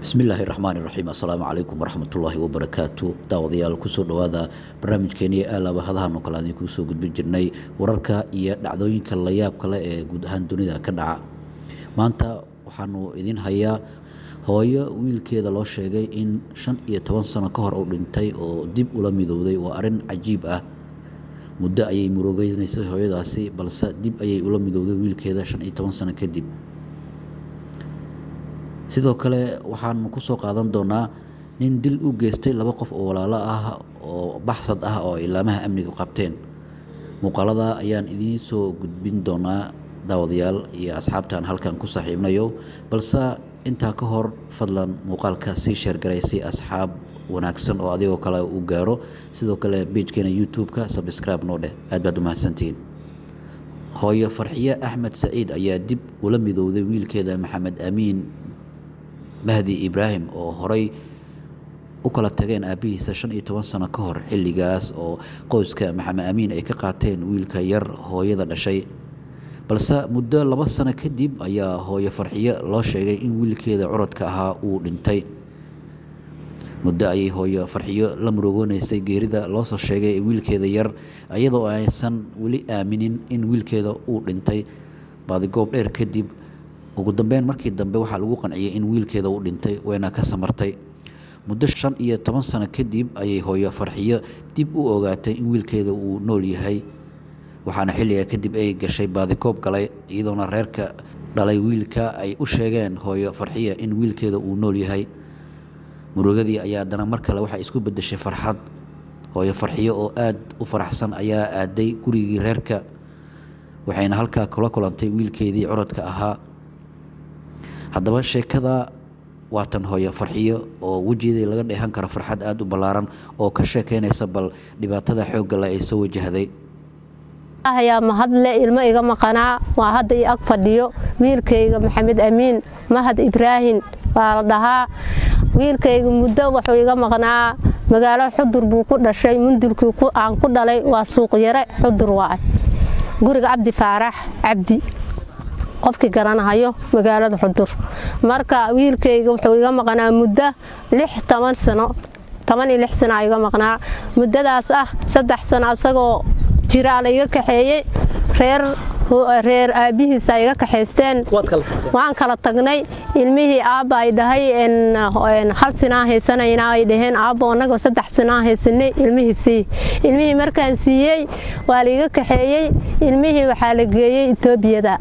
bismillaahi raxmaani raxiim assalaamu calaykum waraxmatullaahi wabarakaatu daawadayaal kusoo dhowaada barnaamijkeenii aalaba hadahan oo kale aan idinkuu soo gudbin jirnay wararka iyo dhacdooyinka la yaab kale ee guud ahaan dunida ka dhaca maanta waxaanu idin hayaa hooyo wiilkeeda loo sheegay in 15 sano ka hor uu dhintay oo dib ula midowday waa arrin cajiib ah muddo ayay murugeynaysay hooyadaasi balse dib ayay ula midowday wiilkeeda 15 sano kadib sidoo kale waxaan ku soo qaadan doonaa nin dil u geystay laba qof oo walaalo ah oo baxsad ah oo ilaamaha amniga qabteen muuqaalada ayaan idiin soo gudbin doonaa daawadayaal iyo asxaabtaan halkan ku saaxiibnayo balse intaa ka hor fadlan muuqaalka sii share garay si asxaab wanaagsan oo adigoo kale u gaaro sidoo kale page-keena YouTube-ka subscribe noo dheh aad baad u mahadsantihiin hooyo Farxiye Axmed Saciid ayaa dib ula midowday wiilkeeda Maxamed Amiin Mahdi Ibrahim oo horay u kala tageen aabihiisa 15 sano ka hor xilligaas oo qoyska Maxamed Amiin ay ka qaateen wiilka yar hooyada dhashay balse muddo 2 sano kadib ayaa hooyo Farxiye loo sheegay in wiilkeeda curadka ahaa uu dhintay muddo ayay hooyo Farxiye la murugoonaysay geerida loo soo sheegay wiilkeeda yar iyadoo aysan weli aaminin in wiilkeeda uu dhintay baadigoob dheer kadib ugu dambeyn markii dambe waxaa lagu qanciyay in wiilkeeda uu dhintay wayna ka samartay muddo 15 sano kadib ayay hooyo Farxiye dib u ogaatay in wiilkeeda uu nool yahay waxaana xilliga kadib ay gashay baadigoob galay iyadoona reerka dhalay wiilka ay u sheegeen hooyo Farxiye in wiilkeeda uu nool yahay murugadii ayaa dana mar kale waxa isku bedeshay farxad hooyo Farxiye oo aad u faraxsan ayaa aaday gurigii reerka waxayna halkaa kula kulantay wiilkeedii curadka ahaa haddaba sheekada waatan hooyo Farxiye oo wajigeeda laga dheehan karo farxad aad u ballaaran oo ka sheekeynaysa bal dhibaatada xoogga leh ay soo wajahday ayaa mahadle ilmo iga maqanaa waa hadda ag fadhiyo wiilkayga Maxamed Amiin Mahdi Ibrahim waa la dhahaa wiilkayga muddo wuxuu iga maqnaa magaalo Xudur buu ku dhashay mundilkii aan ku dhalay waa suuq yare Xudur waa guriga Cabdi Faarax Cabdi qofkii garanayo magaalada Xudur marka wiilkayga wuxuu iga maqnaa muddo 16 sano 16 sano iga maqnaa muddadaas 3 sano asagoo jira la iga kaxeeyay reer aabihiisa iga kaxeysteen waan kala tagnay ilmihii aabba ay dhahay in hal sano haysanayna ay dhaheen aabbo anaga 3 sano haysanay ilmihii markaan siiyay waa la iga kaxeeyay ilmihii waxa la geeyay Itoobiyada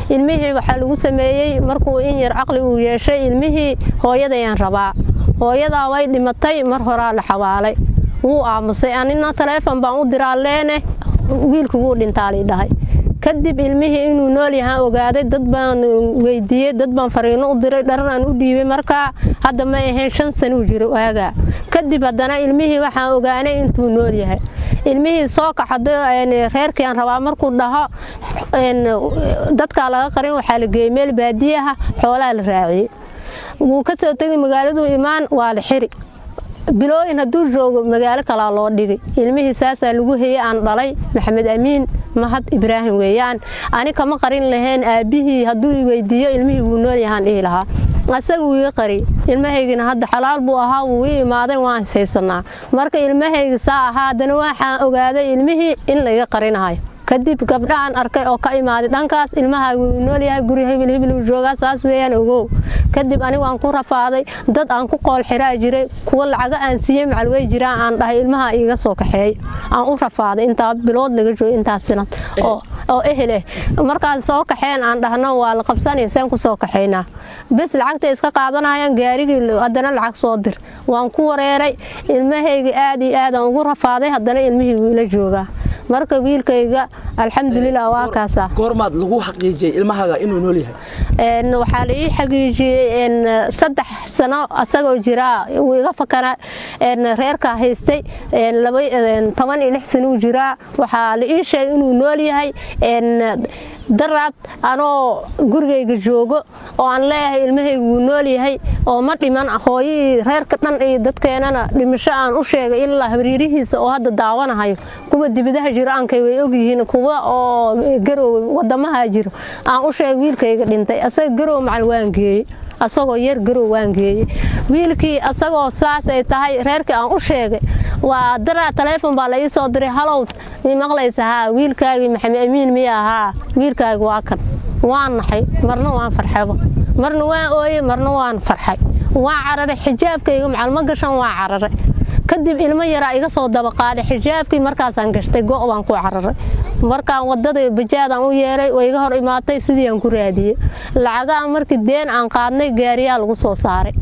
ilmihii waxa lagu sameeyay markuu in yar aqli uu yeeshay ilmihii hooyadayaan rabaa hooyada way dhimatay mar hore la xawaalay wuu aamusay anina telefoon baan u diraa leene wiilku wuu dhintay dhahay kadib ilmihii inuu nool yahay ogaaday dad baan weydiiyay dad baan fariino u diray dharan u dhiibay marka hadda ma ahayn 5 sano jiro waaga kadib hadana ilmihii waxaan ogaanay intuu nool yahay ilmihii soo kaxday reerkii aan rabaa markuu dhaho dadka laga qarin waxa la geeyay meel baadiyaha xoolaha la raaciyay wuu ka soo tagay magaaladu imaan waa la xiri bilooyin haduu joogo magaalo kala loo dhigay ilmihii saasa lagu heeyay aan dhalay Maxamed Amiin Mahdi Ibrahim weeyaan ani kama qarin lahayn aabihii haduu weydiiyo ilmihii uu nool yahay ilaha asagu iga qari ilmahaygina hadda xalaal buu ahaa uu imaaday waan saysanaa marka ilmahayga saa ahaa dana waxaan ogaaday ilmihii in la iga qarinayo kadib gabdhaan arkay oo ka imaaday dhankaas ilmaha uu nool yahay guriga hibil jooga saas weeyaan ogow kadib ani waan ku rafaaday dad aan ku qool xiraa jiray kuwa lacag aan siiyay macalway jiraan aan dhahay ilmaha iga soo kaxeey aan u rafaaday inta bilood laga joogo intaas sanad oo ehle markaan soo kaxeen aan dhahno waa la qabsanaysan ku soo kaxeynaa bas lacagta iska qaadanayaan gaarigii hadana lacag soo dir waan ku wareeray ilmahayga aad iyo aad aan ugu rafaaday hadana ilmihii ila jooga marka wiilkayga alxamdulillah waa kaasa goormaad lagu xaqiijiyay ilmahaga inuu nool yahay waxa la ii xaqiijiyay 3 sano asagoo jira uu iga fakana reerka haystay 16 sano jira waxa la ii sheegay inuu nool yahay daraad anoo gurigayga joogo oo aan leeyahay ilmahaygu wuu nool yahay oo ma dhiman hooyadii reerka dhan iyo dadkeenana dhimasho aan u sheegay ilaa habriirihiisa oo hadda daawanayo kuwa dibadaha jiro aankay way og yihiin kuwa oo garow wadamaha jiro aan u sheegay wiilkayga dhintay asaga garow macal waan geeyay asagoo yar garow waan geeyey wiilkii asagoo saas ay tahay reerkii aan u sheegay waa dara telefoon baa la ii soo diray halow mi maqlaysa ha wiilkaagi maxamed amiin miya ha wiilkaagi waa kan waan naxay marna waan farxaba marna waan ooyay marna waan farxay waan cararay xijaabkayga macalma gashan waan cararay kadib ilmo yara iga soo daba qaaday xijaabkii markaas aan gashtay go' waan ku cararay markaan wadada bajaadaan u yeelay way iga hor imaatay sidii aan ku raadiyay lacaga markii deen aan qaadnay gaariyaa lagu soo saaray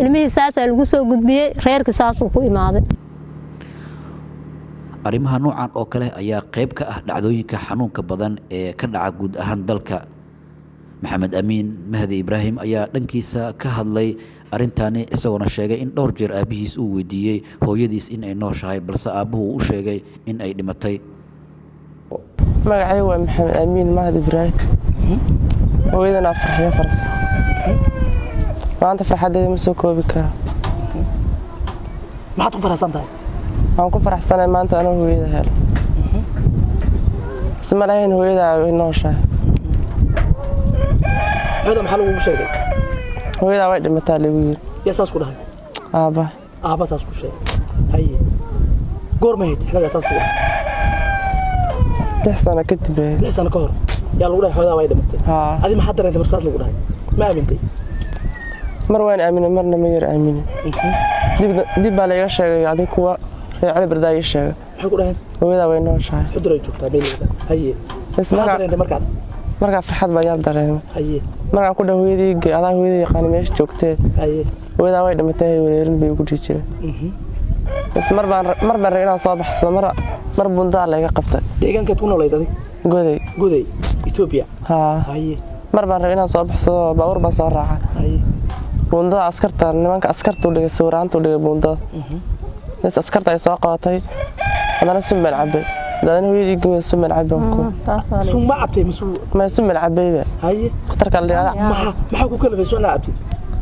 ilmihii saas lagu soo gudbiyay reerkii saas uu ku imaaday arrimaha noocan oo kale ayaa qayb ka ah dhacdooyinka xanuunka badan ee ka dhaca guud ahaan dalka maxamed amiin mahdi ibraahim ayaa dhankiisa ka hadlay arrintaani isagoona sheegay in dhowr jeer aabihiis uu weydiiyey hooyadiis in ay nooshahay balse aabbuhu u sheegay in ay dhimatay magacaygu waa maxamed amiin mahdi ibraahim hooyadana farxiyo faras maanta farxadeeda ma soo koobi karo maxaad ku faraxsan tahay waxaan ku faraxsanahay maanta anoo hooyada helo isma lahayn hooyada ay nooshahay hooyada maxaa lagu sheegay hooyada way dhimataa lagu yiri yaa saas ku dhahay aabba saas ku sheegay haye goor ma haytay xilliga saas ku dhahay 6 sano kadib 6 sano ka hor yaa lagu dhahay hooyada way dhimatay adi maxaa dareentay mar saas lagu dhahay ma aamintay mar waan aaminay marna ma yar aaminay dib baa laga sheegay adi kuwa reer bardaa ii sheegay maxay ku dhahay hooyada way nooshahay xuduray joogtaa meelisa haye maxaa dareentay markaas marka farxad baa yar dareemay haye markaan ku dhaw hooyadii adaa hooyadii yaqaan meesha joogtay haye hooyada way dhimatay weerin bay ugu dhijireen mar baan rabay inaan soo baxsado mar bundaa laga qabtay deegaankeed ku noolayd adig goday Ethiopia haye mar baan rabay inaan soo baxsado baabuur baan soo raacay haye bundada askarta nimanka askarta u dhigay sawiraanta u dhigay bundada askarta ay soo qabatay hadana sumbal cabay dadana hooyadii gubay sumbal cabay summa cabtay ma sumbal cabay haye dhakhtarka la maxaa ku kalifay soo cabtay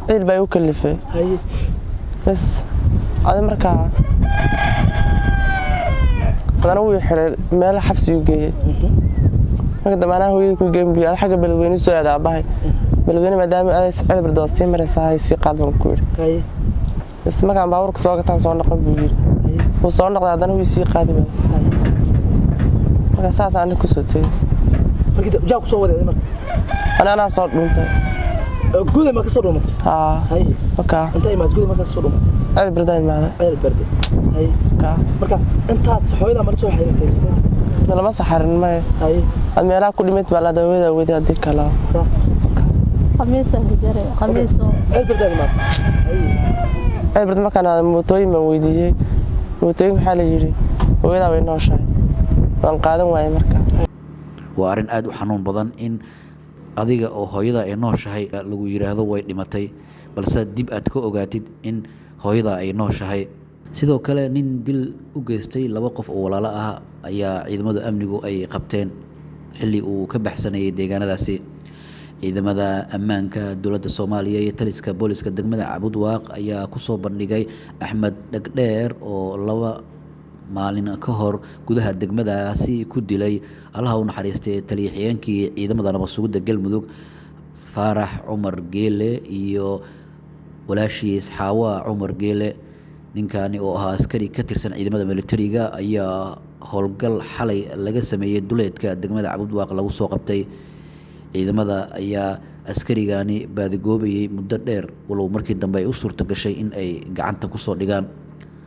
ciil bay u kalifay haye bas adi markaa hadana wuu xiray meel xabsi u geeyay marka damaanaha hooyadii ku geeyay xagga beledweyne soo aaday aabahay beledweyne maadaama ay sicil bardood sii maraysaa ay sii qaad baan ku yiri haye bas markaan baabuurka soo gataan soo noqon buu yiri wuu soo noqday hadana wuu sii qaadi baa marka saas aan ku soo tagay markii jaa ku soo waday marka ana soo dhuntay guday ma ka soo dhuntay haye marka intay ma guday ma ka soo dhuntay ceel barday maada ceel barday haye marka intaas hooyada ma soo xiriirtay mise lama saxarin ma haye meelaha ku dhimid baa la daawada wadi hadii kala sa qamiisan gidare qamiiso ceel barday ma haye ceel barday markaan mootooyin ma weydiiyay mootooyin waxa la yiri hooyada way nooshahay waan qaadan waayay marka waa arrin aad u xanuun badan in adiga oo hooyada ay nooshahay lagu yiraahdo way dhimatay balse dib aad ka ogaatid in hooyada ay nooshahay sidoo kale nin dil u geystay 2 qof oo walaalo ah ayaa ciidamada amnigu ay qabteen xilli uu ka baxsanayay deegaanadaasi ciidamada ammaanka dowladda Soomaaliya iyo taliska booliska degmada Cabudwaaq ayaa ku soo bandhigay Axmed Dhagdheer oo 2 maalin ka hor gudaha degmadaasi ku dilay allaha u naxariistay taliyixiyeenkii ciidamada nabad sugidda Galmudug Faarax Cumar Geele iyo walaashiis Xaawa Cumar Geele ninkani oo ahaa askari ka tirsan ciidamada militariga ayaa howlgal xalay laga sameeyay duleedka degmada Cabudwaaq lagu soo qabtay ciidamada ayaa askarigani baadigoobayay muddo dheer walow markii dambe ay u suurto gashay in ay gacanta ku soo dhigaan